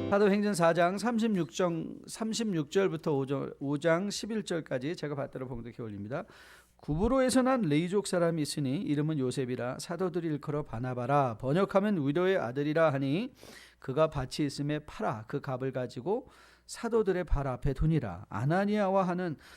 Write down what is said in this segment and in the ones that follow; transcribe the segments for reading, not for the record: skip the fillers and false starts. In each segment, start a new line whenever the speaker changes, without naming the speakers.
사도행전 4장 36절부터 5장 11절까지 제가 받들어 봉독해 올립니다. 구브로에서 난 레이족 사람이 있으니 이름은 요셉이라 사도들이 일컬어 바나바라 번역하면 위로의 아들이라 하니 그가 밭이 있음에 팔아 그 값을 가지고 사도들의 발 앞에 두니라. 아나니아와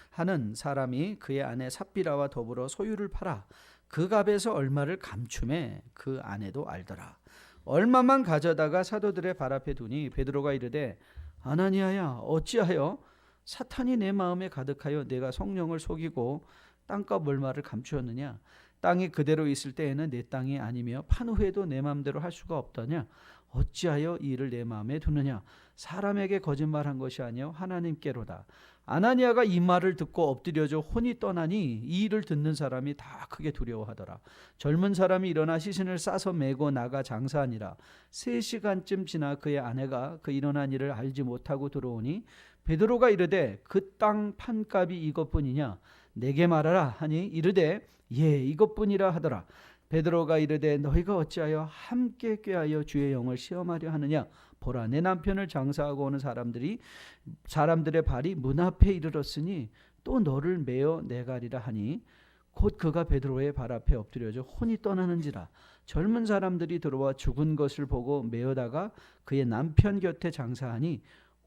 하는 사람이 그의 아내 삽비라와 더불어 소유를 팔아 그 값에서 얼마를 감춤해 그 아내도 알더라. 얼마만 가져다가 사도들의 발 앞에 두니 베드로가 이르되 아나니아야 어찌하여 사탄이 내 마음에 가득하여 내가 성령을 속이고 땅값 얼마를 감추었느냐. 땅이 그대로 있을 때에는 내 땅이 아니며 판 후에도 내 마음대로 할 수가 없더냐. 어찌하여 이 일을 내 마음에 두느냐. 사람에게 거짓말한 것이 아니요 하나님께로다. 아나니아가 이 말을 듣고 엎드려져 혼이 떠나니 이 일을 듣는 사람이 다 크게 두려워하더라. 젊은 사람이 일어나 시신을 싸서 메고 나가 장사하니라. 3시간쯤 지나 그의 아내가 그 일어난 일을 알지 못하고 들어오니 베드로가 이르되 그 땅 판값이 이것뿐이냐. 내게 말하라 하니 이르되 예 이것뿐이라 하더라. 베드로가 이르되 너희가 어찌하여 함께 꾀하여 주의 영을 시험하려 하느냐. 보라 내 남편을 장사하고 오는 사람들의 발이 문 앞에 이르렀으니 또 너를 메어 내가리라 하니 곧 그가 베드로의 발 앞에 엎드려져 혼이 떠나는지라. 젊은 사람들이 들어와 죽은 것을 보고 메어다가 그의 남편 곁에 장사하니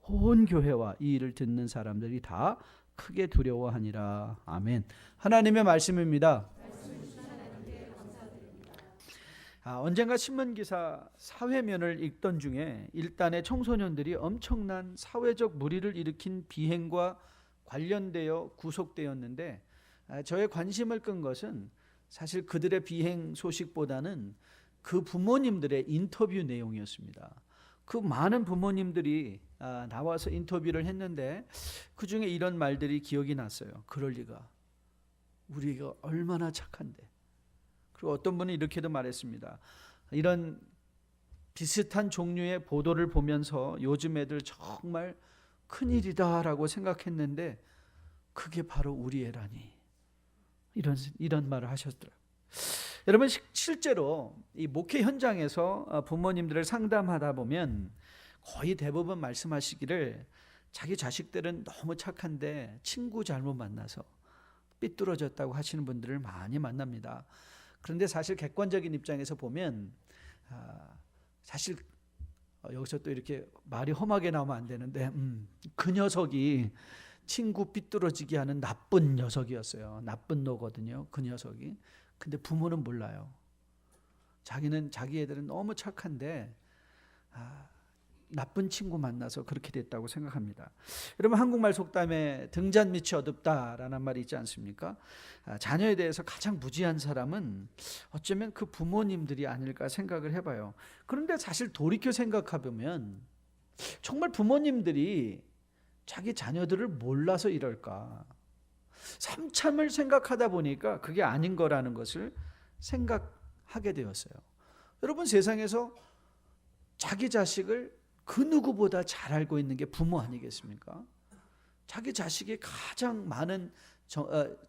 온 교회와 이 일을 듣는 사람들이 다 크게 두려워하니라. 아멘. 하나님의 말씀입니다. 언젠가 신문기사 사회면을 읽던 중에 일단의 청소년들이 엄청난 사회적 물의를 일으킨 비행과 관련되어 구속되었는데 저의 관심을 끈 것은 사실 그들의 비행 소식보다는 그 부모님들의 인터뷰 내용이었습니다. 그 많은 부모님들이 나와서 인터뷰를 했는데 그 중에 이런 말들이 기억이 났어요. 그럴 리가. 우리가 얼마나 착한데. 그리고 어떤 분은 이렇게도 말했습니다. 이런 비슷한 종류의 보도를 보면서 요즘 애들 정말 큰일이다라고 생각했는데 그게 바로 우리 애라니. 이런 말을 하셨더라고요. 여러분 실제로 이 목회 현장에서 부모님들을 상담하다 보면 거의 대부분 말씀하시기를 자기 자식들은 너무 착한데 친구 잘못 만나서 삐뚤어졌다고 하시는 분들을 많이 만납니다. 그런데 사실 객관적인 입장에서 보면 사실 여기서 또 이렇게 말이 험하게 나오면 안 되는데 그 녀석이 친구 삐뚤어지게 하는 나쁜 녀석이었어요. 나쁜 놈거든요. 그 녀석이. 근데 부모는 몰라요. 자기 애들은 너무 착한데 나쁜 친구 만나서 그렇게 됐다고 생각합니다. 여러분 한국말 속담에 등잔 밑이 어둡다라는 말이 있지 않습니까? 자녀에 대해서 가장 무지한 사람은 어쩌면 그 부모님들이 아닐까 생각을 해봐요. 그런데 사실 돌이켜 생각해보면 정말 부모님들이 자기 자녀들을 몰라서 이럴까? 삼참을 생각하다 보니까 그게 아닌 거라는 것을 생각하게 되었어요. 여러분 세상에서 자기 자식을 그 누구보다 잘 알고 있는 게 부모 아니겠습니까? 자기 자식이 가장 많은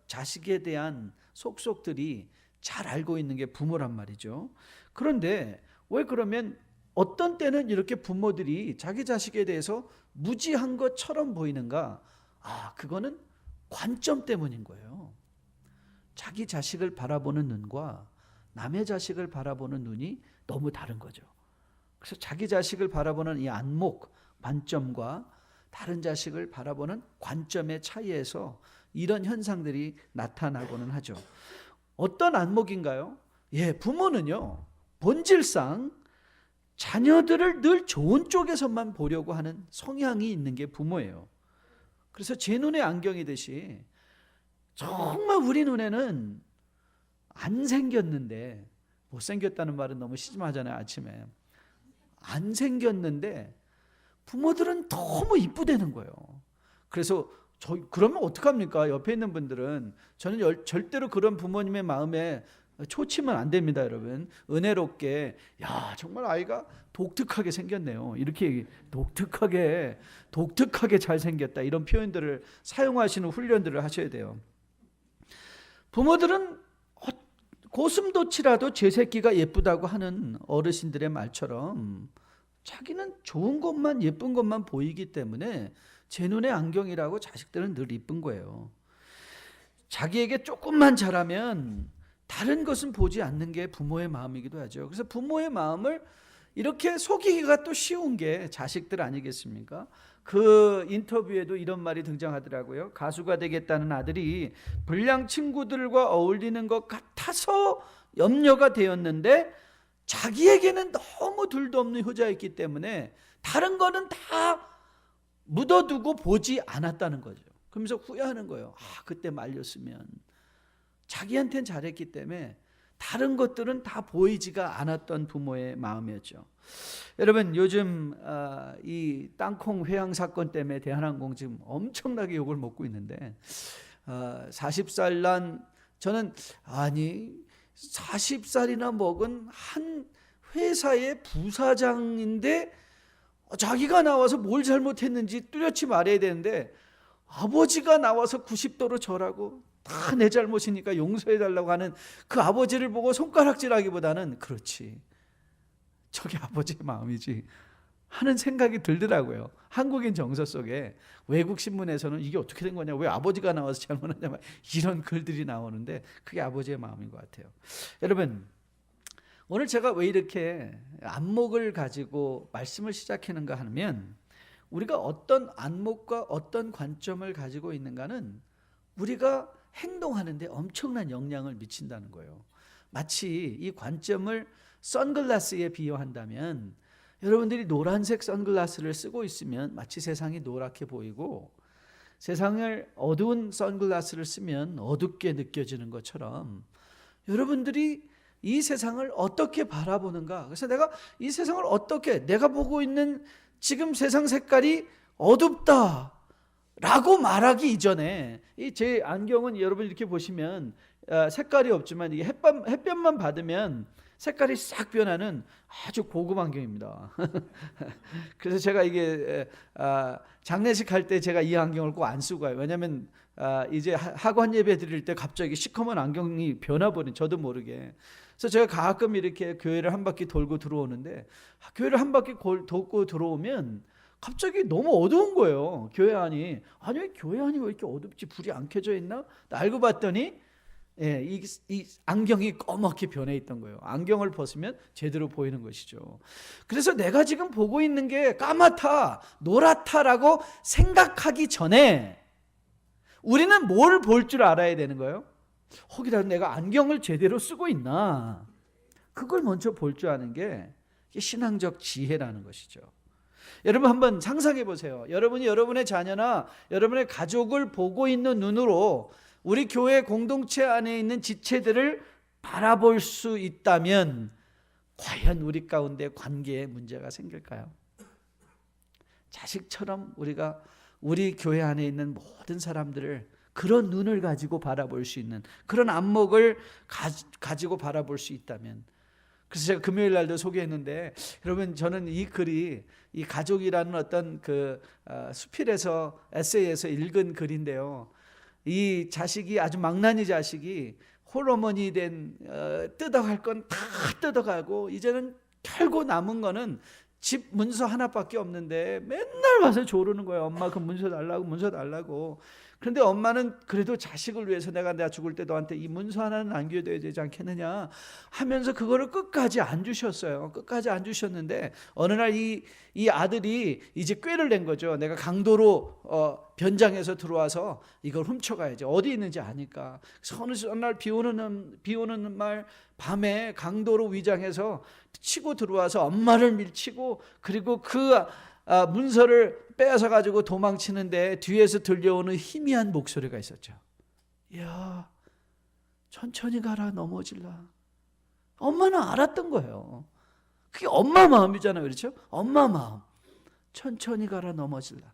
자식에 대한 속속들이 잘 알고 있는 게 부모란 말이죠. 그런데 왜 그러면 어떤 때는 이렇게 부모들이 자기 자식에 대해서 무지한 것처럼 보이는가? 그거는 관점 때문인 거예요. 자기 자식을 바라보는 눈과 남의 자식을 바라보는 눈이 너무 다른 거죠. 그래서 자기 자식을 바라보는 이 안목, 관점과 다른 자식을 바라보는 관점의 차이에서 이런 현상들이 나타나고는 하죠. 어떤 안목인가요? 부모는요, 본질상 자녀들을 늘 좋은 쪽에서만 보려고 하는 성향이 있는 게 부모예요. 그래서 제 눈에 안경이듯이 정말 우리 눈에는 안 생겼는데, 못생겼다는 말은 너무 심하잖아요. 아침에 안 생겼는데 부모들은 너무 이쁘다는 거예요. 그래서 그러면 어떡합니까? 옆에 있는 분들은 저는 절대로 그런 부모님의 마음에 초치면 안 됩니다, 여러분. 은혜롭게 정말 아이가 독특하게 생겼네요. 이렇게 독특하게 잘 생겼다 이런 표현들을 사용하시는 훈련들을 하셔야 돼요. 부모들은 고슴도치라도 제 새끼가 예쁘다고 하는 어르신들의 말처럼 자기는 좋은 것만, 예쁜 것만 보이기 때문에 제 눈에 안경이라고 자식들은 늘 이쁜 거예요. 자기에게 조금만 잘하면 다른 것은 보지 않는 게 부모의 마음이기도 하죠. 그래서 부모의 마음을 이렇게 속이기가 또 쉬운 게 자식들 아니겠습니까? 그 인터뷰에도 이런 말이 등장하더라고요. 가수가 되겠다는 아들이 불량 친구들과 어울리는 것 같아서 염려가 되었는데 자기에게는 너무 둘도 없는 효자였기 때문에 다른 거는 다 묻어두고 보지 않았다는 거죠. 그러면서 후회하는 거예요. 그때 말렸으면. 자기한테는 잘했기 때문에 다른 것들은 다 보이지가 않았던 부모의 마음이었죠. 여러분, 요즘 이 땅콩 회항 사건 때문에 대한항공 지금 엄청나게 욕을 먹고 있는데 40살 난 저는 40살이나 먹은 한 회사의 부사장인데 자기가 나와서 뭘 잘못했는지 뚜렷이 말해야 되는데 아버지가 나와서 90도로 절하고 다 내 잘못이니까 용서해달라고 하는 그 아버지를 보고 손가락질하기보다는 그렇지, 저게 아버지의 마음이지 하는 생각이 들더라고요. 한국인 정서 속에 외국 신문에서는 이게 어떻게 된 거냐, 왜 아버지가 나와서 잘못하냐, 이런 글들이 나오는데 그게 아버지의 마음인 것 같아요. 여러분, 오늘 제가 왜 이렇게 안목을 가지고 말씀을 시작하는가 하면 우리가 어떤 안목과 어떤 관점을 가지고 있는가는 우리가 행동하는데 엄청난 영향을 미친다는 거예요. 마치 이 관점을 선글라스에 비유한다면 여러분들이 노란색 선글라스를 쓰고 있으면 마치 세상이 노랗게 보이고 세상을 어두운 선글라스를 쓰면 어둡게 느껴지는 것처럼 여러분들이 이 세상을 어떻게 바라보는가. 그래서 내가 이 세상을 어떻게, 내가 보고 있는 지금 세상 색깔이 어둡다 라고 말하기 이전에, 이 제 안경은 여러분 이렇게 보시면 색깔이 없지만 이게 햇볕만 받으면 색깔이 싹 변하는 아주 고급 안경입니다. 그래서 제가 이게 장례식 할 때 제가 이 안경을 꼭 안 쓰고 가요. 왜냐하면 이제 학원 예배 드릴 때 갑자기 시커먼 안경이 변화버린, 저도 모르게. 그래서 제가 가끔 이렇게 교회를 한 바퀴 돌고 들어오는데 교회를 한 바퀴 돌고 들어오면 갑자기 너무 어두운 거예요. 교회 안이. 아니, 왜 교회 안이 왜 이렇게 어둡지? 불이 안 켜져 있나? 알고 봤더니 이 안경이 검게 변해 있던 거예요. 안경을 벗으면 제대로 보이는 것이죠. 그래서 내가 지금 보고 있는 게 까맣다, 노랗다라고 생각하기 전에 우리는 뭘 볼 줄 알아야 되는 거예요? 혹이라도 내가 안경을 제대로 쓰고 있나? 그걸 먼저 볼 줄 아는 게 신앙적 지혜라는 것이죠. 여러분 한번 상상해 보세요. 여러분이 여러분의 자녀나 여러분의 가족을 보고 있는 눈으로 우리 교회 공동체 안에 있는 지체들을 바라볼 수 있다면 과연 우리 가운데 관계에 문제가 생길까요? 자식처럼 우리가 우리 교회 안에 있는 모든 사람들을 그런 눈을 가지고 바라볼 수 있는, 그런 안목을 가지고 바라볼 수 있다면. 그래서 제가 금요일 날도 소개했는데, 여러분 저는 이 글이 이 가족이라는 어떤 그 수필에서, 에세이에서 읽은 글인데요, 이 자식이, 아주 망나니 자식이 홀어머니 된 뜯어갈 건 다 뜯어가고 이제는 털고 남은 거는 집 문서 하나밖에 없는데 맨날 와서 조르는 거예요. 엄마 그 문서 달라고, 문서 달라고. 그런데 엄마는 그래도 자식을 위해서 내가 죽을 때 너한테 이 문서 하나는 남겨둬야 되지 않겠느냐 하면서 그거를 끝까지 안 주셨어요. 끝까지 안 주셨는데 어느 날 이 아들이 이제 꾀를 낸 거죠. 내가 강도로 변장해서 들어와서 이걸 훔쳐가야지. 어디 있는지 아니까. 그래서 어느 날 비 오는 날 밤에 강도로 위장해서 치고 들어와서 엄마를 밀치고, 그리고 그 문서를 빼앗아 가지고 도망치는데 뒤에서 들려오는 희미한 목소리가 있었죠. 야, 천천히 가라, 넘어질라. 엄마는 알았던 거예요. 그게 엄마 마음이잖아요. 그렇죠? 엄마 마음. 천천히 가라, 넘어질라.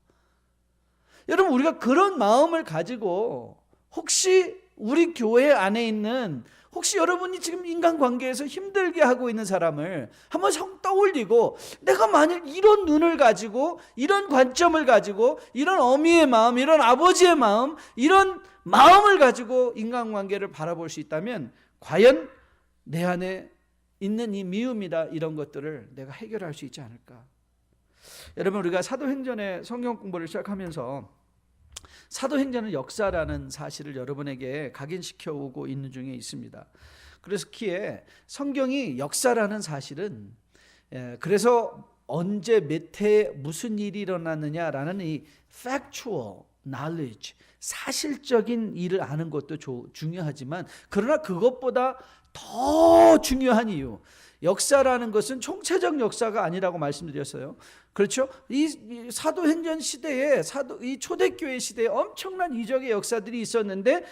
여러분, 우리가 그런 마음을 가지고 혹시 우리 교회 안에 있는, 혹시 여러분이 지금 인간관계에서 힘들게 하고 있는 사람을 한번 떠올리고, 내가 만약 이런 눈을 가지고, 이런 관점을 가지고, 이런 어미의 마음, 이런 아버지의 마음, 이런 마음을 가지고 인간관계를 바라볼 수 있다면 과연 내 안에 있는 이 미움이다, 이런 것들을 내가 해결할 수 있지 않을까? 여러분, 우리가 사도행전의 성경 공부를 시작하면서 사도행전은 역사라는 사실을 여러분에게 각인시켜 오고 있는 중에 있습니다. 그래서 기에 성경이 역사라는 사실은 그래서 언제 몇 해에 무슨 일이 일어났느냐라는 이 factual knowledge, 사실적인 일을 아는 것도 중요하지만, 그러나 그것보다 더 중요한 이유, 역사라는 것은 총체적 역사가 아니라고 말씀드렸어요. 그렇죠? 이 사도행전 시대에 이 초대교회 시대에 엄청난 이적의 역사들이 있었는데,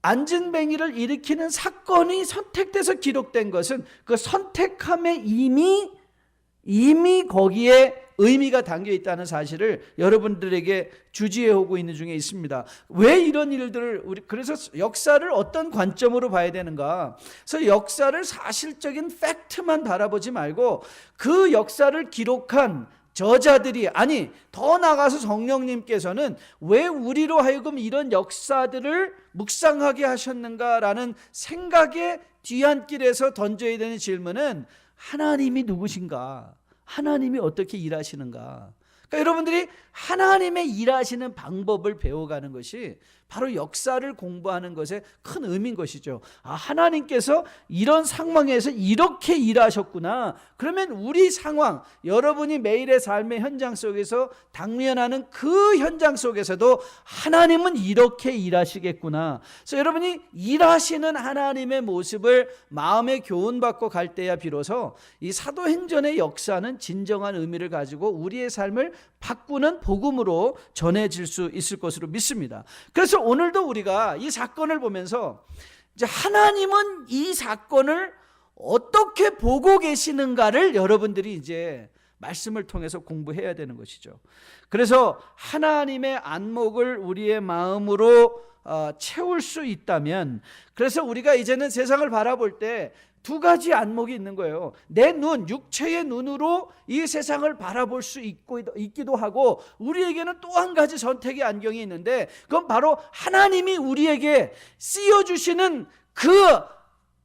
안진뱅이를 일으키는 사건이 선택돼서 기록된 것은 그 선택함에 이미 거기에 의미가 담겨 있다는 사실을 여러분들에게 주지해 오고 있는 중에 있습니다. 왜 이런 일들을 그래서 역사를 어떤 관점으로 봐야 되는가? 그래서 역사를 사실적인 팩트만 바라보지 말고 그 역사를 기록한 저자들이, 아니 더 나아가서 성령님께서는 왜 우리로 하여금 이런 역사들을 묵상하게 하셨는가라는 생각의 뒤안길에서 던져야 되는 질문은 하나님이 누구신가? 하나님이 어떻게 일하시는가? 그러니까 여러분들이 하나님의 일하시는 방법을 배워가는 것이 바로 역사를 공부하는 것의 큰 의미인 것이죠. 아, 하나님께서 이런 상황에서 이렇게 일하셨구나. 그러면 우리 상황, 여러분이 매일의 삶의 현장 속에서 당면하는 그 현장 속에서도 하나님은 이렇게 일하시겠구나. 그래서 여러분이 일하시는 하나님의 모습을 마음에 교훈받고 갈 때야 비로소 이 사도행전의 역사는 진정한 의미를 가지고 우리의 삶을 바꾸는 복음으로 전해질 수 있을 것으로 믿습니다. 그래서 오늘도 우리가 이 사건을 보면서 이제 하나님은 이 사건을 어떻게 보고 계시는가를 여러분들이 이제 말씀을 통해서 공부해야 되는 것이죠. 그래서 하나님의 안목을 우리의 마음으로 채울 수 있다면, 그래서 우리가 이제는 세상을 바라볼 때 두 가지 안목이 있는 거예요. 내 눈, 육체의 눈으로 이 세상을 바라볼 수 있기도 하고, 우리에게는 또 한 가지 선택의 안경이 있는데, 그건 바로 하나님이 우리에게 씌워주시는 그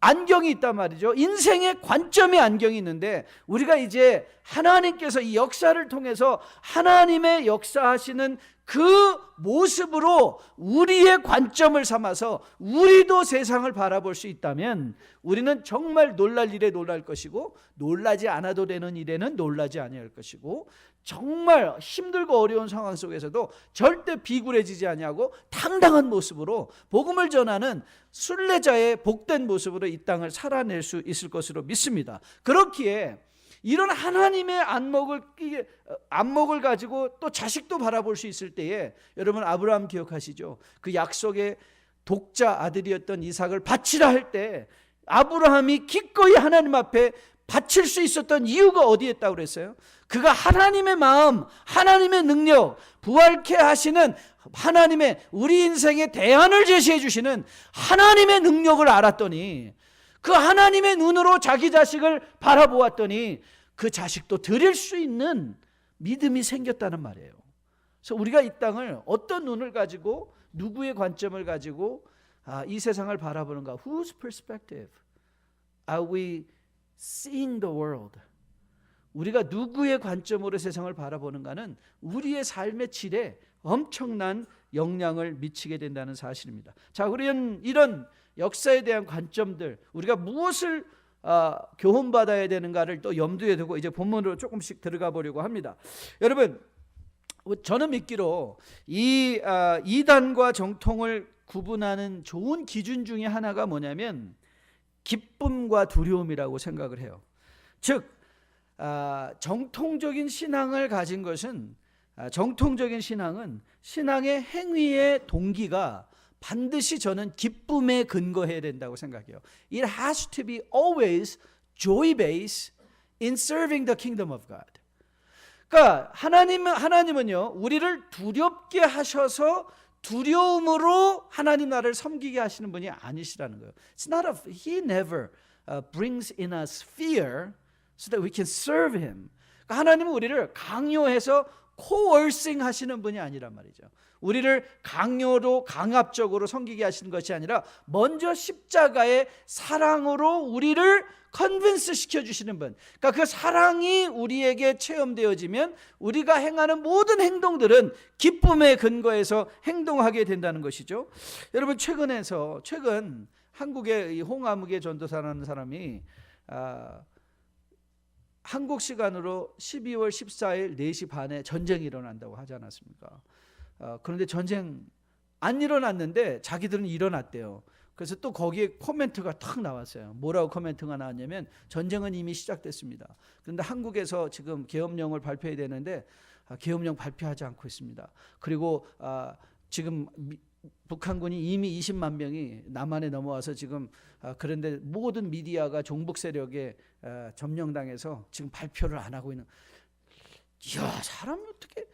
안경이 있단 말이죠. 인생의 관점의 안경이 있는데, 우리가 이제 하나님께서 이 역사를 통해서 하나님의 역사하시는 그 모습으로 우리의 관점을 삼아서 우리도 세상을 바라볼 수 있다면 우리는 정말 놀랄 일에 놀랄 것이고, 놀라지 않아도 되는 일에는 놀라지 아니할 것이고, 정말 힘들고 어려운 상황 속에서도 절대 비굴해지지 아니하고 당당한 모습으로 복음을 전하는 순례자의 복된 모습으로 이 땅을 살아낼 수 있을 것으로 믿습니다. 그렇기에 이런 하나님의 안목을 가지고 또 자식도 바라볼 수 있을 때에, 여러분 아브라함 기억하시죠? 그 약속의 독자 아들이었던 이삭을 바치라 할 때 아브라함이 기꺼이 하나님 앞에 바칠 수 있었던 이유가 어디에 있다고 그랬어요? 그가 하나님의 마음, 하나님의 능력, 부활케 하시는 하나님의 우리 인생의 대안을 제시해 주시는 하나님의 능력을 알았더니, 그 하나님의 눈으로 자기 자식을 바라보았더니 그 자식도 드릴 수 있는 믿음이 생겼다는 말이에요. 그래서 우리가 이 땅을 어떤 눈을 가지고, 누구의 관점을 가지고 이 세상을 바라보는가? Whose perspective are we seeing the world? 우리가 누구의 관점으로 세상을 바라보는가는 우리의 삶의 질에 엄청난 영향을 미치게 된다는 사실입니다. 자, 우리는 이런 역사에 대한 관점들, 우리가 무엇을 교훈받아야 되는가를 또 염두에 두고 이제 본문으로 조금씩 들어가 보려고 합니다. 여러분, 저는 믿기로 이 이단과 정통을 구분하는 좋은 기준 중에 하나가 뭐냐면 기쁨과 두려움이라고 생각을 해요. 즉 정통적인 신앙을 가진 것은, 정통적인 신앙은 신앙의 행위의 동기가 반드시 저는 기쁨에 근거해야 된다고 생각해요. It has to be always joy-based in serving the kingdom of God. 그러니까 하나님은요, 우리를 두렵게 하셔서 두려움으로 하나님 나라를 섬기게 하시는 분이 아니시라는 거예요. It's not He never brings in us fear so that we can serve Him. 그러니까 하나님은 우리를 강요해서 coercing 하시는 분이 아니란 말이죠. 우리를 강요로 강압적으로 섬기게 하시는 것이 아니라 먼저 십자가의 사랑으로 우리를 컨빈스 시켜주시는 분. 그러니까 그 사랑이 우리에게 체험되어지면 우리가 행하는 모든 행동들은 기쁨의 근거에서 행동하게 된다는 것이죠. 여러분, 최근 한국의 이 홍아무개 전도사라는 사람이 한국 시간으로 12월 14일 4시 반에 전쟁이 일어난다고 하지 않았습니까? 그런데 전쟁 안 일어났는데 자기들은 일어났대요. 그래서 또 거기에 코멘트가 탁 나왔어요. 뭐라고 코멘트가 나왔냐면 전쟁은 이미 시작됐습니다. 그런데 한국에서 지금 계엄령을 발표해야 되는데 계엄령 발표하지 않고 있습니다. 그리고 지금 북한군이 이미 20만 명이 남한에 넘어와서 지금 그런데 모든 미디어가 종북 세력에 점령당해서 지금 발표를 안 하고 있는. 이야, 사람이 어떻게.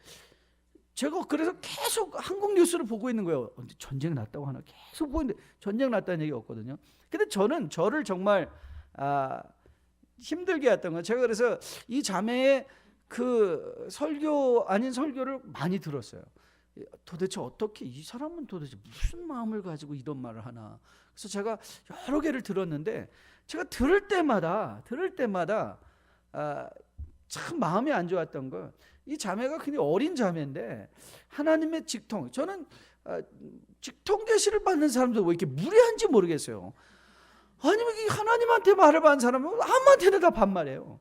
제가 그래서 계속 한국 뉴스를 보고 있는 거예요. 전쟁 났다고 하나 계속 보고 있는데 전쟁 났다는 얘기 없거든요. 근데 저를 정말 힘들게 했던 건, 제가 그래서 이 자매의 그 설교 아닌 설교를 많이 들었어요. 도대체 어떻게, 이 사람은 도대체 무슨 마음을 가지고 이런 말을 하나. 그래서 제가 여러 개를 들었는데, 제가 들을 때마다 참 마음이 안 좋았던 건, 이 자매가 굉장히 어린 자매인데 하나님의 직통, 저는 직통 계시를 받는 사람도 왜 이렇게 무례한지 모르겠어요. 아니면 이 하나님한테 말을 받는 사람은 아무한테나 다 반말해요.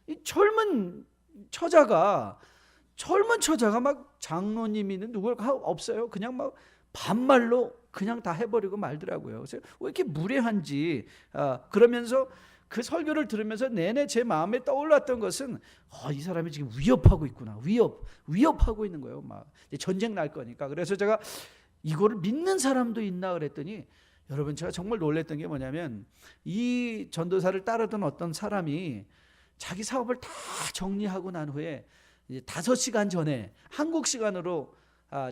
이 젊은 처자가 막 장로님이는 누굴 없어요. 그냥 막 반말로 그냥 다 해버리고 말더라고요. 그래서 왜 이렇게 무례한지, 그러면서 그 설교를 들으면서 내내 제 마음에 떠올랐던 것은, 이 사람이 지금 위협하고 있구나. 위협하고 있는 거예요. 막 전쟁 날 거니까. 그래서 제가 이거를 믿는 사람도 있나 그랬더니, 여러분, 제가 정말 놀랬던 게 뭐냐면, 이 전도사를 따르던 어떤 사람이 자기 사업을 다 정리하고 난 후에 이제 5시간 전에, 한국 시간으로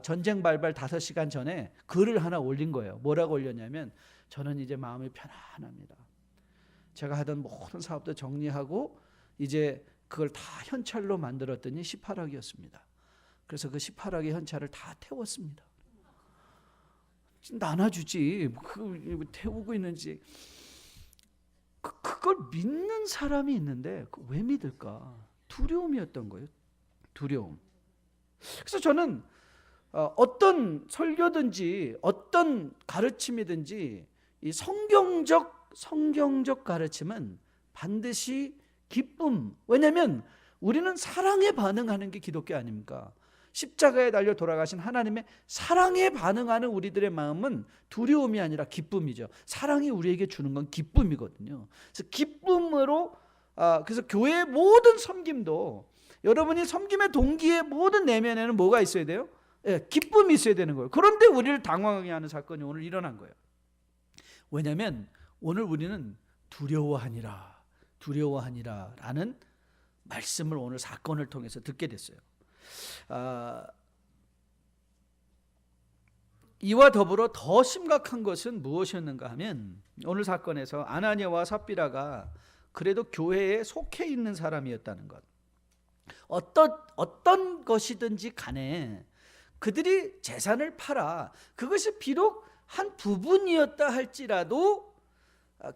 전쟁 발발 5시간 전에 글을 하나 올린 거예요. 뭐라고 올렸냐면, 저는 이제 마음이 편안합니다. 제가 하던 모든 사업도 정리하고 이제 그걸 다 현찰로 만들었더니 18억이었습니다. 그래서 그 18억의 현찰을 다 태웠습니다. 나눠주지, 태우고 있는지. 그걸 믿는 사람이 있는데 왜 믿을까? 두려움이었던 거예요. 두려움. 그래서 저는 어떤 설교든지 어떤 가르침이든지 이 성경적 가르침은 반드시 기쁨. 왜냐하면 우리는 사랑에 반응하는 게 기독교 아닙니까? 십자가에 달려 돌아가신 하나님의 사랑에 반응하는 우리들의 마음은 두려움이 아니라 기쁨이죠. 사랑이 우리에게 주는 건 기쁨이거든요. 그래서 기쁨으로, 그래서 교회의 모든 섬김도, 여러분이 섬김의 동기의 모든 내면에는 뭐가 있어야 돼요? 기쁨이 있어야 되는 거예요. 그런데 우리를 당황하게 하는 사건이 오늘 일어난 거예요. 왜냐하면 오늘 우리는 두려워하니라 라는 말씀을 오늘 사건을 통해서 듣게 됐어요. 이와 더불어 더 심각한 것은 무엇이었는가 하면, 오늘 사건에서 아나니아와 삽비라가 그래도 교회에 속해 있는 사람이었다는 것. 어떤 것이든지 간에 그들이 재산을 팔아, 그것이 비록 한 부분이었다 할지라도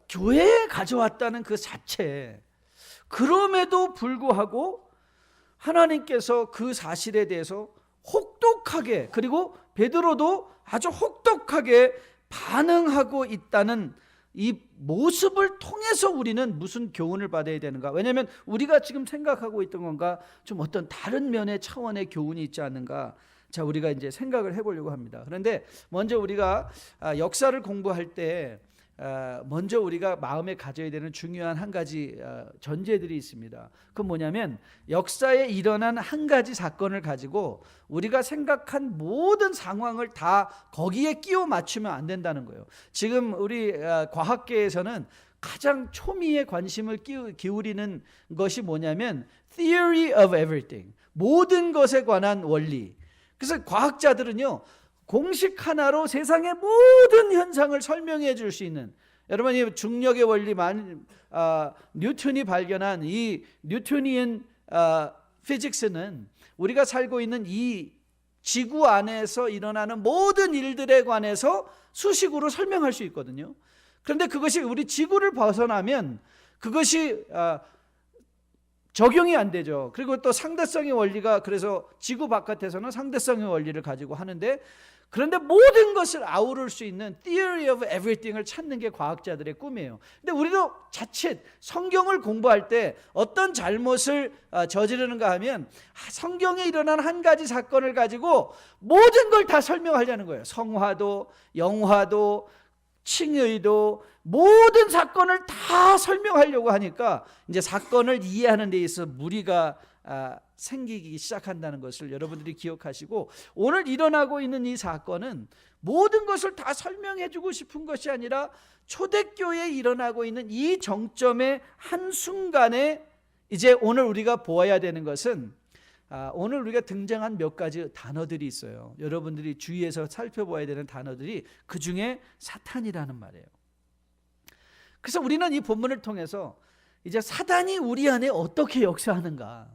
교회에 가져왔다는 그 자체, 그럼에도 불구하고 하나님께서 그 사실에 대해서 혹독하게, 그리고 베드로도 아주 혹독하게 반응하고 있다는 이 모습을 통해서 우리는 무슨 교훈을 받아야 되는가? 왜냐하면 우리가 지금 생각하고 있던 건가 좀 어떤 다른 면의 차원의 교훈이 있지 않는가? 자, 우리가 이제 생각을 해보려고 합니다. 그런데 먼저 우리가 역사를 공부할 때 먼저 우리가 마음에 가져야 되는 중요한 한 가지 전제들이 있습니다. 그건 뭐냐면, 역사에 일어난 한 가지 사건을 가지고 우리가 생각한 모든 상황을 다 거기에 끼워 맞추면 안 된다는 거예요. 지금 우리 과학계에서는 가장 초미의 관심을 기울이는 것이 뭐냐면 theory of everything, 모든 것에 관한 원리. 그래서 과학자들은요, 공식 하나로 세상의 모든 현상을 설명해 줄 수 있는, 여러분이 중력의 원리, 뉴턴이 발견한 이 뉴토니안 피직스는 우리가 살고 있는 이 지구 안에서 일어나는 모든 일들에 관해서 수식으로 설명할 수 있거든요. 그런데 그것이 우리 지구를 벗어나면 그것이 적용이 안 되죠. 그리고 또 상대성의 원리가, 그래서 지구 바깥에서는 상대성의 원리를 가지고 하는데, 그런데 모든 것을 아우를 수 있는 theory of everything을 찾는 게 과학자들의 꿈이에요. 근데 우리도 자칫 성경을 공부할 때 어떤 잘못을 저지르는가 하면 성경에 일어난 한 가지 사건을 가지고 모든 걸 다 설명하려는 거예요. 성화도, 영화도, 칭의도, 모든 사건을 다 설명하려고 하니까 이제 사건을 이해하는 데 있어서 무리가 생기기 시작한다는 것을 여러분들이 기억하시고, 오늘 일어나고 있는 이 사건은 모든 것을 다 설명해 주고 싶은 것이 아니라 초대교회에 일어나고 있는 이 정점의 한순간에 이제 오늘 우리가 보아야 되는 것은, 오늘 우리가 등장한 몇 가지 단어들이 있어요. 여러분들이 주위에서 살펴봐야 되는 단어들이, 그 중에 사탄이라는 말이에요. 그래서 우리는 이 본문을 통해서 이제 사단이 우리 안에 어떻게 역사하는가,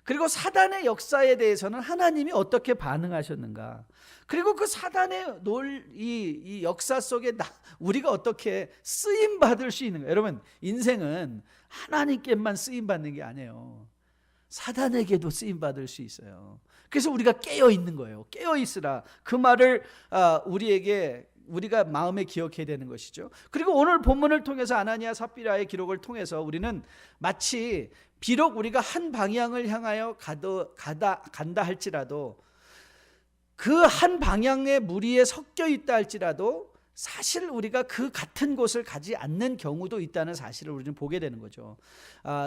그리고 사단의 역사에 대해서는 하나님이 어떻게 반응하셨는가, 그리고 그 사단의 이 역사 속에 우리가 어떻게 쓰임 받을 수 있는가. 여러분, 인생은 하나님께만 쓰임 받는 게 아니에요. 사단에게도 쓰임 받을 수 있어요. 그래서 우리가 깨어 있는 거예요. 깨어 있으라, 그 말을 우리가 마음에 기억해야 되는 것이죠. 그리고 오늘 본문을 통해서 아나니아 삽비라의 기록을 통해서 우리는 마치 비록 우리가 한 방향을 향하여 간다 할지라도, 그 한 방향의 무리에 섞여 있다 할지라도 사실 우리가 그 같은 곳을 가지 않는 경우도 있다는 사실을 우리는 보게 되는 거죠.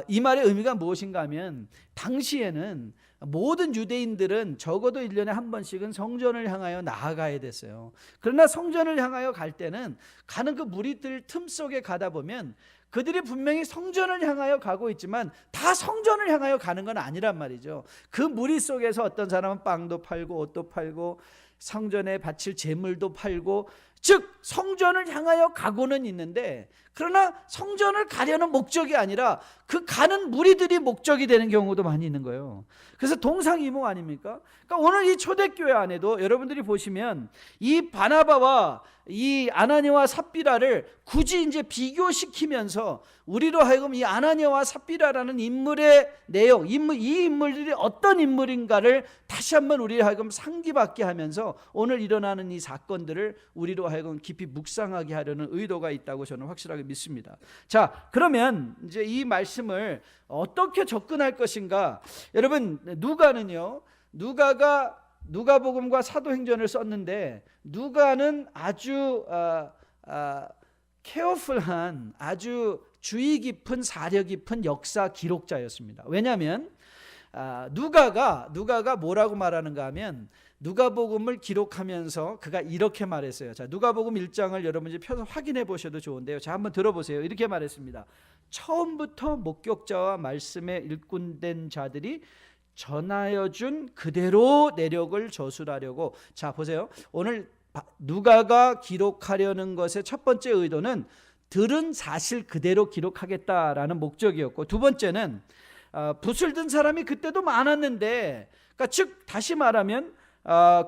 이 말의 의미가 무엇인가 하면, 당시에는 모든 유대인들은 적어도 1년에 한 번씩은 성전을 향하여 나아가야 됐어요. 그러나 성전을 향하여 갈 때는 가는 그 무리들 틈 속에 가다 보면 그들이 분명히 성전을 향하여 가고 있지만 다 성전을 향하여 가는 건 아니란 말이죠. 그 무리 속에서 어떤 사람은 빵도 팔고 옷도 팔고 성전에 바칠 제물도 팔고, 즉 성전을 향하여 가고는 있는데, 그러나 성전을 가려는 목적이 아니라 그 가는 무리들이 목적이 되는 경우도 많이 있는 거예요. 그래서 동상이몽 아닙니까? 그러니까 오늘 이 초대교회 안에도 여러분들이 보시면 이 바나바와 이 아나니아와 삽비라를 굳이 이제 비교시키면서 우리로 하여금 이 아나니아와 삽비라라는 인물의 내용, 이 인물들이 어떤 인물인가를 다시 한번 우리로 하여금 상기받게 하면서 오늘 일어나는 이 사건들을 우리로 하여금 깊이 묵상하게 하려는 의도가 있다고 저는 확실하게 믿습니다. 자, 그러면 이제 이 말씀을 어떻게 접근할 것인가? 여러분, 누가복음과 사도행전을 썼는데, 누가는 아주 케어풀한, 아주 주의 깊은, 사려 깊은 역사 기록자였습니다. 왜냐하면 누가가 뭐라고 말하는가 하면, 누가복음을 기록하면서 그가 이렇게 말했어요. 자, 누가복음 1장을 여러분이 펴서 확인해 보셔도 좋은데요. 자, 한번 들어보세요. 이렇게 말했습니다. 처음부터 목격자와 말씀에 일꾼된 자들이 전하여 준 그대로 내력을 저술하려고. 자, 보세요. 오늘 누가가 기록하려는 것의 첫 번째 의도는 들은 사실 그대로 기록하겠다라는 목적이었고, 두 번째는 붓을 든 사람이 그때도 많았는데, 그러니까 즉 다시 말하면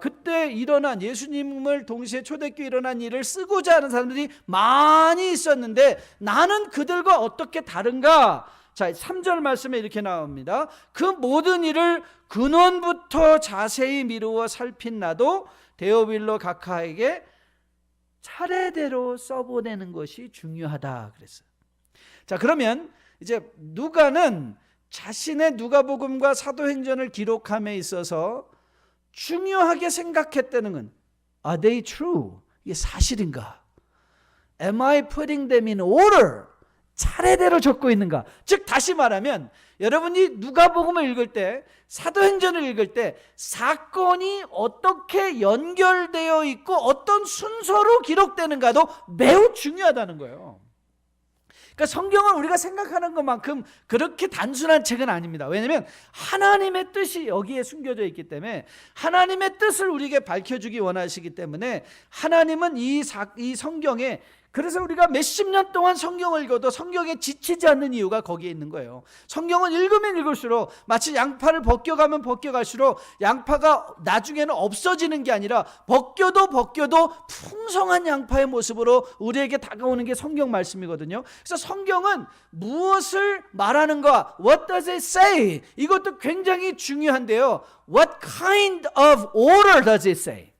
그때 일어난, 예수님을 동시에 초대교회에 일어난 일을 쓰고자 하는 사람들이 많이 있었는데 나는 그들과 어떻게 다른가? 자, 3절 말씀에 이렇게 나옵니다. 그 모든 일을 근원부터 자세히 미루어 살핀 나도 데오빌로 각하에게 차례대로 써보내는 것이 중요하다 그랬어요. 자, 그러면 이제 누가는 자신의 누가복음과 사도행전을 기록함에 있어서 중요하게 생각했다는 건, Are they true? 이게 사실인가? Am I putting them in order? 차례대로 적고 있는가? 즉 다시 말하면 여러분이 누가복음을 읽을 때, 사도행전을 읽을 때 사건이 어떻게 연결되어 있고 어떤 순서로 기록되는가도 매우 중요하다는 거예요. 그러니까 성경은 우리가 생각하는 것만큼 그렇게 단순한 책은 아닙니다. 왜냐하면 하나님의 뜻이 여기에 숨겨져 있기 때문에, 하나님의 뜻을 우리에게 밝혀주기 원하시기 때문에 하나님은 이 성경에 그래서 우리가 몇십 년 동안 성경을 읽어도 성경에 지치지 않는 이유가 거기에 있는 거예요. 성경은 읽으면 읽을수록 마치 양파를 벗겨가면 벗겨갈수록 양파가 나중에는 없어지는 게 아니라 벗겨도 풍성한 양파의 모습으로 우리에게 다가오는 게 성경 말씀이거든요. 그래서 성경은 무엇을 말하는가, What does it say? 이것도 굉장히 중요한데요. What kind of order does it say?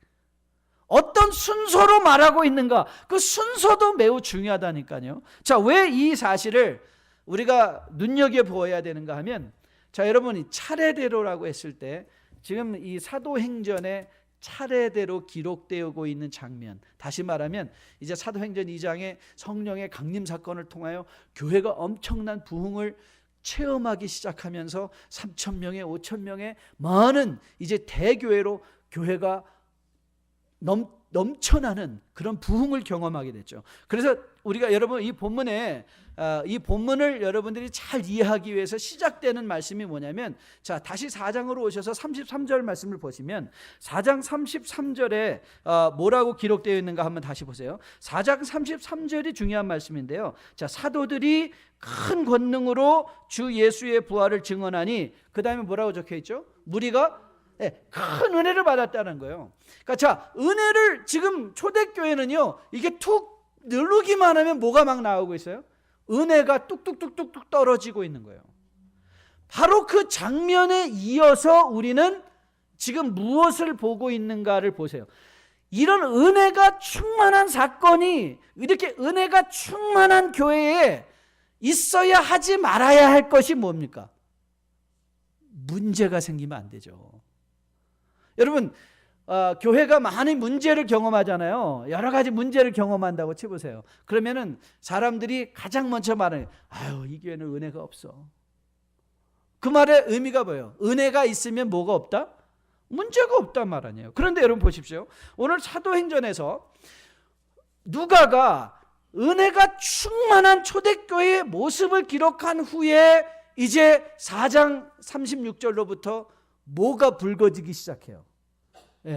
어떤 순서로 말하고 있는가, 그 순서도 매우 중요하다니까요. 자, 왜 이 사실을 우리가 눈여겨보아야 되는가 하면, 자, 여러분이 차례대로라고 했을 때 지금 이 사도행전에 차례대로 기록되고 있는 장면, 다시 말하면 이제 사도행전 2장에 성령의 강림 사건을 통하여 교회가 엄청난 부흥을 체험하기 시작하면서 3,000명의 5,000명의 많은 이제 대교회로 교회가 넘쳐나는 그런 부흥을 경험하게 됐죠. 그래서 우리가 여러분 이 본문을 여러분들이 잘 이해하기 위해서 시작되는 말씀이 뭐냐면, 자, 다시 4장으로 오셔서 33절 말씀을 보시면 4장 33절에 뭐라고 기록되어 있는가 한번 다시 보세요. 4장 33절이 중요한 말씀인데요. 자, 사도들이 큰 권능으로 주 예수의 부활을 증언하니, 그 다음에 뭐라고 적혀 있죠? 무리가 큰 은혜를 받았다는 거예요. 그러니까 자, 은혜를 지금 초대교회는요, 이게 툭 누르기만 하면 뭐가 막 나오고 있어요? 은혜가 뚝뚝뚝뚝뚝 떨어지고 있는 거예요. 바로 그 장면에 이어서 우리는 지금 무엇을 보고 있는가를 보세요. 이런 은혜가 충만한 사건이, 이렇게 은혜가 충만한 교회에 있어야 하지 말아야 할 것이 뭡니까? 문제가 생기면 안 되죠. 여러분, 교회가 많은 문제를 경험하잖아요. 여러 가지 문제를 경험한다고 쳐보세요. 그러면은 사람들이 가장 먼저 말해요. 아유, 이 교회는 은혜가 없어. 그 말의 의미가 뭐예요? 은혜가 있으면 뭐가 없다? 문제가 없단 말 아니에요. 그런데 여러분 보십시오. 오늘 사도행전에서 누가가 은혜가 충만한 초대교회의 모습을 기록한 후에 이제 4장 36절로부터 뭐가 불거지기 시작해요?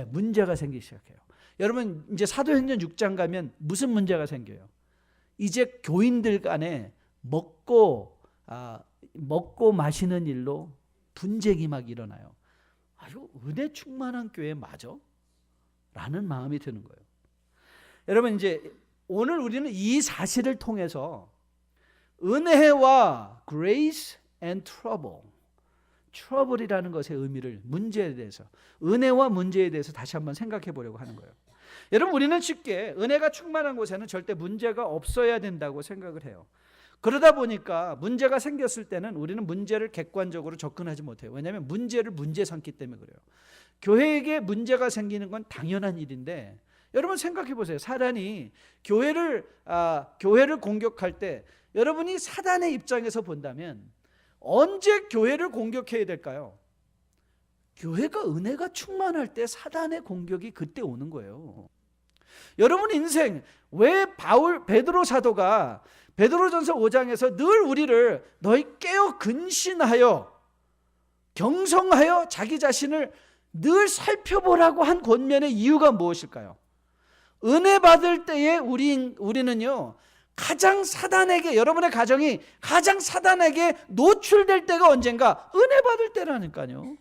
문제가 생기기 시작해요. 여러분, 이제 사도행전 6장 가면 무슨 문제가 생겨요? 이제 교인들 간에 먹고 마시는 일로 분쟁이 막 일어나요. 아유, 은혜 충만한 교회 맞아? 라는 마음이 드는 거예요. 여러분, 이제 오늘 우리는 이 사실을 통해서 은혜와 grace and trouble이라는 것의 의미를, 문제에 대해서, 은혜와 문제에 대해서 다시 한번 생각해 보려고 하는 거예요. 여러분, 우리는 쉽게 은혜가 충만한 곳에는 절대 문제가 없어야 된다고 생각을 해요. 그러다 보니까 문제가 생겼을 때는 우리는 문제를 객관적으로 접근하지 못해요. 왜냐하면 문제를 문제 삼기 때문에 그래요. 교회에게 문제가 생기는 건 당연한 일인데, 여러분 생각해 보세요. 사단이 교회를 공격할 때 여러분이 사단의 입장에서 본다면 언제 교회를 공격해야 될까요? 교회가 은혜가 충만할 때 사단의 공격이 그때 오는 거예요. 여러분 인생, 왜 베드로 사도가 베드로전서 5장에서 늘 우리를 너희 깨어 근신하여 경성하여 자기 자신을 늘 살펴보라고 한 권면의 이유가 무엇일까요? 은혜 받을 때에 우리는요, 가장 사단에게, 여러분의 가정이 가장 사단에게 노출될 때가 언젠가? 은혜 받을 때라니까요.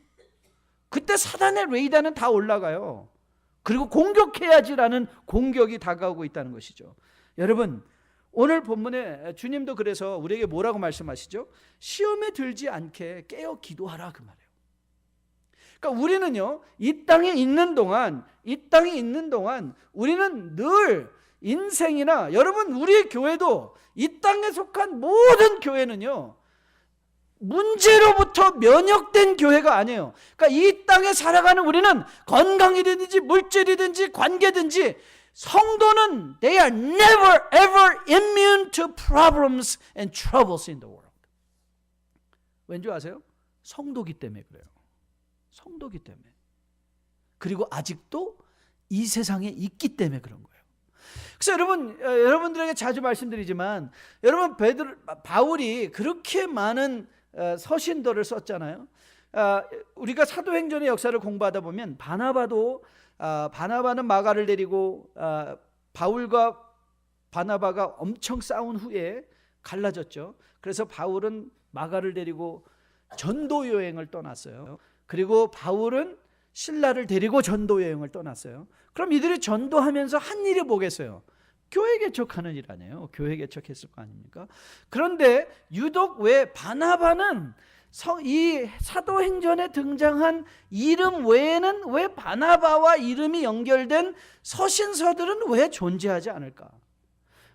그때 사단의 레이더는 다 올라가요. 그리고 공격해야지라는 공격이 다가오고 있다는 것이죠. 여러분, 오늘 본문에 주님도 그래서 우리에게 뭐라고 말씀하시죠? 시험에 들지 않게 깨어 기도하라, 그 말이에요. 그러니까 우리는요, 이 땅에 있는 동안 우리는 늘 인생이나, 여러분 우리의 교회도, 이 땅에 속한 모든 교회는요, 문제로부터 면역된 교회가 아니에요. 그러니까 이 땅에 살아가는 우리는 건강이든지 물질이든지 관계든지, 성도는 they are never ever immune to problems and troubles in the world. 왠지 아세요? 성도기 때문에 그래요. 성도기 때문에. 그리고 아직도 이 세상에 있기 때문에 그런 거예요. 그래서 여러분들에게 자주 말씀드리지만, 여러분 바울이 그렇게 많은 서신도를 썼잖아요. 우리가 사도행전의 역사를 공부하다 보면 바나바는 마가를 데리고 바울과 바나바가 엄청 싸운 후에 갈라졌죠. 그래서 바울은 마가를 데리고 전도 여행을 떠났어요. 그리고 바울은 실라를 데리고 전도 여행을 떠났어요. 그럼 이들이 전도하면서 한 일이 뭐겠어요? 교회 개척하는 일 아니에요. 교회 개척했을 거 아닙니까? 그런데 유독 왜 바나바는 이 사도행전에 등장한 이름 외에는 왜 바나바와 이름이 연결된 서신서들은 왜 존재하지 않을까?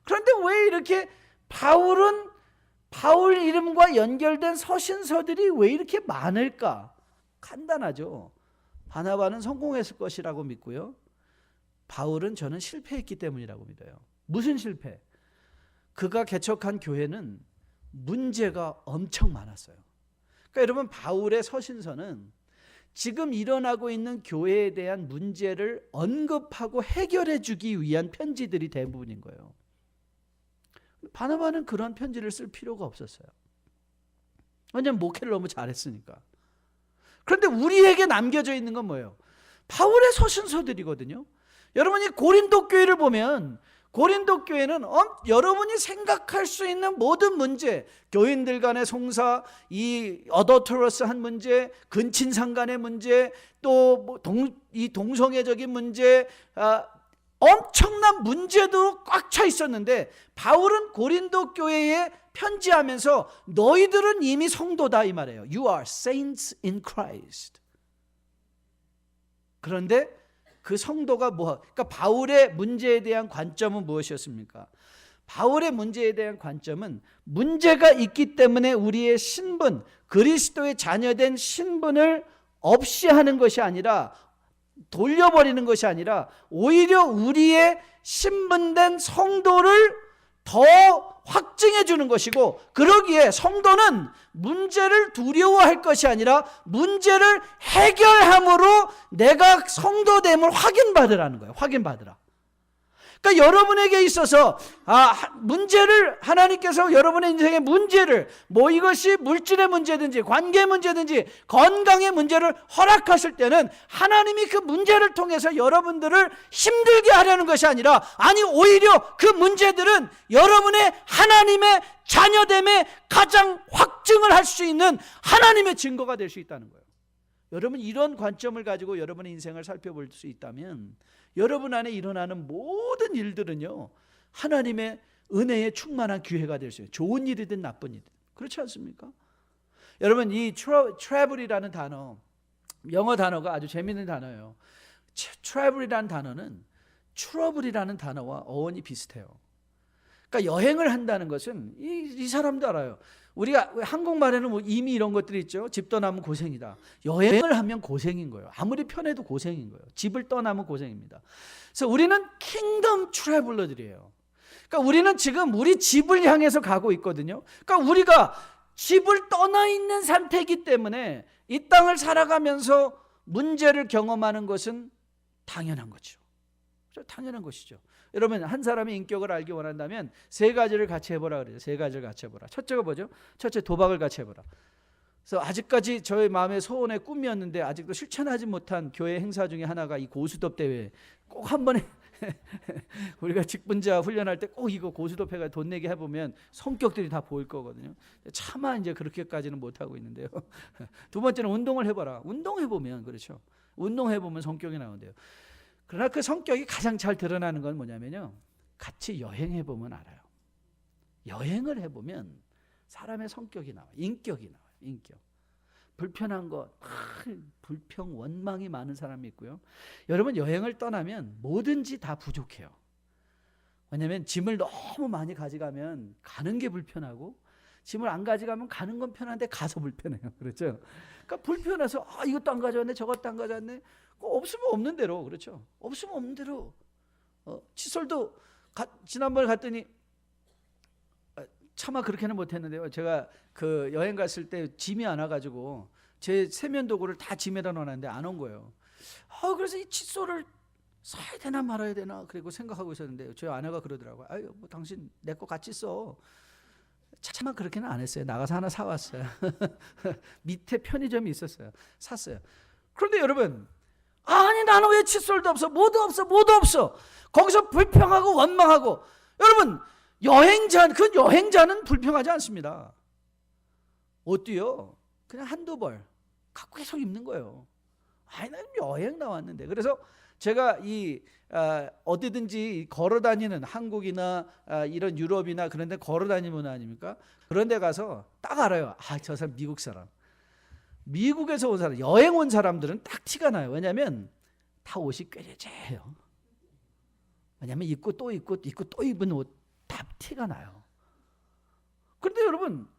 그런데 왜 이렇게 바울 이름과 연결된 서신서들이 왜 이렇게 많을까? 간단하죠. 바나바는 성공했을 것이라고 믿고요. 바울은 저는 실패했기 때문이라고 믿어요. 무슨 실패? 그가 개척한 교회는 문제가 엄청 많았어요. 그러니까 여러분, 바울의 서신서는 지금 일어나고 있는 교회에 대한 문제를 언급하고 해결해 주기 위한 편지들이 대부분인 거예요. 바나바는 그런 편지를 쓸 필요가 없었어요. 왜냐하면 목회를 너무 잘했으니까. 그런데 우리에게 남겨져 있는 건 뭐예요? 바울의 서신서들이거든요. 여러분이 고린도 교회를 보면 고린도 교회는 여러분이 생각할 수 있는 모든 문제, 교인들 간의 송사, 이 어더터러스한 문제, 근친상 간의 문제, 또 이 동성애적인 문제, 엄청난 문제도 꽉 차 있었는데 바울은 고린도 교회에 편지하면서 너희들은 이미 성도다 이 말이에요. You are saints in Christ. 그런데 그 성도가 그러니까 바울의 문제에 대한 관점은 무엇이었습니까? 바울의 문제에 대한 관점은 문제가 있기 때문에 우리의 신분, 그리스도의 자녀된 신분을 없이 하는 것이 아니라, 돌려버리는 것이 아니라 오히려 우리의 신분된 성도를 더 확증해 주는 것이고, 그러기에 성도는 문제를 두려워할 것이 아니라 문제를 해결함으로 내가 성도됨을 확인받으라는 거예요. 확인받으라. 그러니까 여러분에게 있어서 문제를, 하나님께서 여러분의 인생의 문제를, 이것이 물질의 문제든지 관계의 문제든지 건강의 문제를 허락하실 때는 하나님이 그 문제를 통해서 여러분들을 힘들게 하려는 것이 아니라, 오히려 그 문제들은 여러분의 하나님의 자녀됨에 가장 확증을 할 수 있는 하나님의 증거가 될 수 있다는 거예요. 여러분, 이런 관점을 가지고 여러분의 인생을 살펴볼 수 있다면 여러분 안에 일어나는 모든 일들은요, 하나님의 은혜에 충만한 기회가 될 수 있어요. 좋은 일이든 나쁜 일이든. 그렇지 않습니까? 여러분, 이 travel이라는 단어, 영어 단어가 아주 재미있는 단어예요. travel이라는 단어는 trouble이라는 단어와 어원이 비슷해요. 그러니까 여행을 한다는 것은 이 사람도 알아요. 우리가 한국말에는 이미 이런 것들이 있죠. 집 떠나면 고생이다. 여행을 하면 고생인 거예요. 아무리 편해도 고생인 거예요. 집을 떠나면 고생입니다. 그래서 우리는 킹덤 트래블러들이에요. 그러니까 우리는 지금 우리 집을 향해서 가고 있거든요. 그러니까 우리가 집을 떠나 있는 상태이기 때문에 이 땅을 살아가면서 문제를 경험하는 것은 당연한 거죠. 당연한 것이죠. 여러분, 한 사람의 인격을 알기 원한다면 세 가지를 같이 해보라 그래요. 세 가지를 같이 해보라. 첫째가 뭐죠? 첫째, 도박을 같이 해보라. 그래서 아직까지 저의 마음의 소원의 꿈이었는데 아직도 실천하지 못한 교회 행사 중에 하나가 이 고수톱 대회. 꼭 한 번에 우리가 직분자 훈련할 때 꼭 이거 고수톱 해가 돈 내게 해보면 성격들이 다 보일 거거든요. 차마 이제 그렇게까지는 못하고 있는데요. 두 번째는 운동을 해봐라. 운동해보면, 그렇죠, 운동해보면 성격이 나온대요. 그러나 그 성격이 가장 잘 드러나는 건 뭐냐면요, 같이 여행해보면 알아요. 여행을 해보면 사람의 성격이 나와요. 인격이 나와요. 인격. 불편한 것, 불평, 원망이 많은 사람이 있고요. 여러분, 여행을 떠나면 뭐든지 다 부족해요. 왜냐하면 짐을 너무 많이 가져가면 가는 게 불편하고, 짐을 안 가져가면 가는 건 편한데 가서 불편해요. 그렇죠? 그러니까 불편해서 이것도 안 가져왔네, 저것도 안 가져왔네. 없으면 없는 대로, 그렇죠? 없으면 없는 대로. 칫솔도 지난번에 갔더니 차마 그렇게는 못했는데요. 제가 그 여행 갔을 때 짐이 안 와가지고 제 세면도구를 다 짐에다 넣어놨는데 안 온 거예요. 그래서 이 칫솔을 사야 되나 말아야 되나 그리고 생각하고 있었는데 저희 아내가 그러더라고요. 뭐 당신 내 거 같이 써. 차마 그렇게는 안 했어요. 나가서 하나 사왔어요. 밑에 편의점이 있었어요. 샀어요. 그런데 여러분, 나는 왜 칫솔도 없어, 뭐도 없어. 거기서 불평하고 원망하고, 여러분, 그 여행자는 불평하지 않습니다. 옷도요, 그냥 한두 벌 갖고 계속 입는 거예요. 아니, 난 여행 나왔는데. 그래서 제가 어디든지 걸어 다니는 한국이나 이런 유럽이나 그런 데 걸어 다니는 아닙니까? 그런 데 가서 딱 알아요. 저 사람 미국 사람. 미국에서 온 사람, 여행 온 사람들은 딱 티가 나요. 왜냐하면 다 옷이 꾀죄죄해요. 왜냐하면 입고 또 입은 옷 다 티가 나요. 그런데 여러분,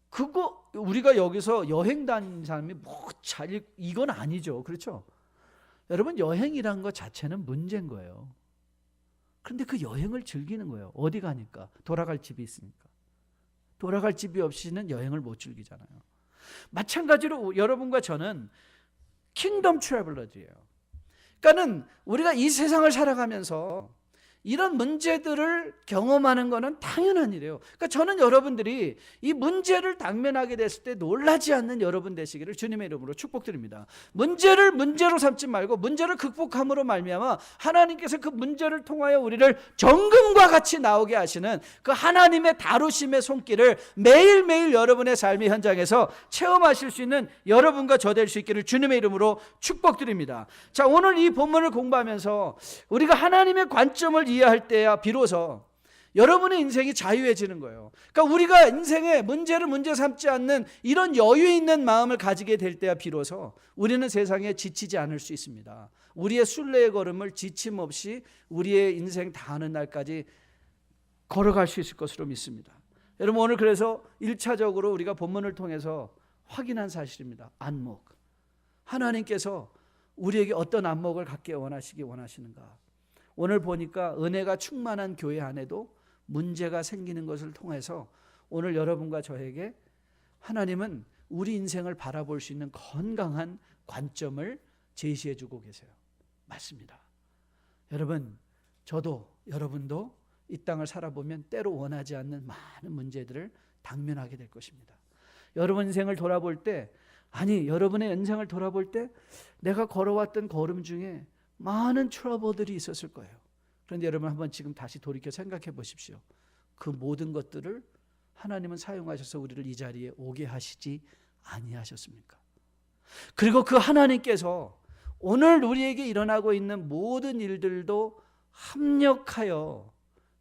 그거 우리가 여기서 여행 다니는 사람이 이건 아니죠. 그렇죠? 여러분, 여행이란 것 자체는 문제인 거예요. 그런데 그 여행을 즐기는 거예요. 어디 가니까? 돌아갈 집이 있으니까. 돌아갈 집이 없이는 여행을 못 즐기잖아요. 마찬가지로 여러분과 저는 킹덤 트래블러즈예요. 그러니까는 우리가 이 세상을 살아가면서 이런 문제들을 경험하는 것은 당연한 일이에요. 그러니까 저는 여러분들이 이 문제를 당면하게 됐을 때 놀라지 않는 여러분 되시기를 주님의 이름으로 축복드립니다. 문제를 문제로 삼지 말고 문제를 극복함으로 말미암아 하나님께서 그 문제를 통하여 우리를 정금과 같이 나오게 하시는 그 하나님의 다루심의 손길을 매일매일 여러분의 삶의 현장에서 체험하실 수 있는 여러분과 저 될 수 있기를 주님의 이름으로 축복드립니다. 자, 오늘 이 본문을 공부하면서 우리가 하나님의 관점을 이해할 때야 비로소 여러분의 인생이 자유해지는 거예요. 그러니까 우리가 인생에 문제를 문제 삼지 않는 이런 여유 있는 마음을 가지게 될 때야 비로소 우리는 세상에 지치지 않을 수 있습니다. 우리의 순례의 걸음을 지침 없이 우리의 인생 다하는 날까지 걸어갈 수 있을 것으로 믿습니다. 여러분, 오늘 그래서 1차적으로 우리가 본문을 통해서 확인한 사실입니다. 안목. 하나님께서 우리에게 어떤 안목을 갖게 원하시는가. 오늘 보니까 은혜가 충만한 교회 안에도 문제가 생기는 것을 통해서 오늘 여러분과 저에게 하나님은 우리 인생을 바라볼 수 있는 건강한 관점을 제시해 주고 계세요. 맞습니다. 여러분, 저도 여러분도 이 땅을 살아보면 때로 원하지 않는 많은 문제들을 당면하게 될 것입니다. 여러분 인생을 돌아볼 때, 여러분의 인생을 돌아볼 때 내가 걸어왔던 걸음 중에 많은 트러블들이 있었을 거예요. 그런데 여러분 한번 지금 다시 돌이켜 생각해 보십시오. 그 모든 것들을 하나님은 사용하셔서 우리를 이 자리에 오게 하시지 아니하셨습니까? 그리고 그 하나님께서 오늘 우리에게 일어나고 있는 모든 일들도 합력하여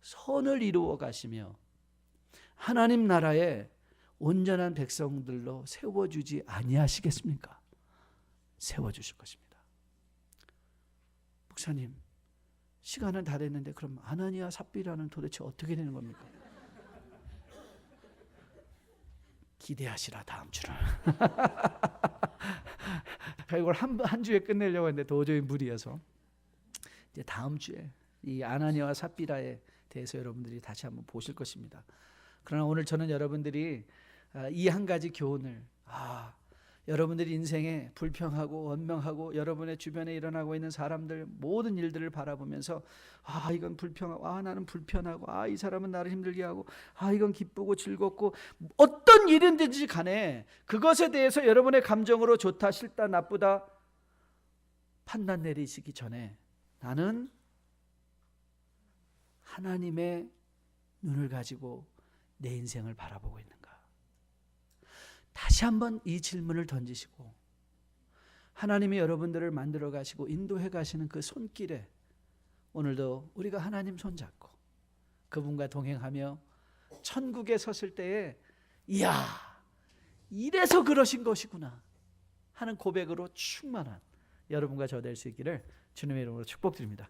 선을 이루어 가시며 하나님 나라의 온전한 백성들로 세워주지 아니하시겠습니까? 세워주실 것입니다. 목사님, 시간은 다 됐는데 그럼 아나니아 삽비라는 도대체 어떻게 되는 겁니까? 기대하시라, 다음 주를. 이걸 한 주에 끝내려고 했는데 도저히 무리여서 이제 다음 주에 이 아나니아와 삽비라에 대해서 여러분들이 다시 한번 보실 것입니다. 그러나 오늘 저는 여러분들이 이 한 가지 교훈을 여러분들이 인생에 불평하고 원망하고 여러분의 주변에 일어나고 있는 사람들 모든 일들을 바라보면서 이건 불평하고 나는 불편하고 이 사람은 나를 힘들게 하고 이건 기쁘고 즐겁고 어떤 일인지 간에 그것에 대해서 여러분의 감정으로 좋다 싫다 나쁘다 판단 내리시기 전에 나는 하나님의 눈을 가지고 내 인생을 바라보고 있는가? 다시 한번 이 질문을 던지시고 하나님이 여러분들을 만들어 가시고 인도해 가시는 그 손길에 오늘도 우리가 하나님 손잡고 그분과 동행하며 천국에 섰을 때에 이야, 이래서 그러신 것이구나 하는 고백으로 충만한 여러분과 저 될 수 있기를 주님의 이름으로 축복드립니다.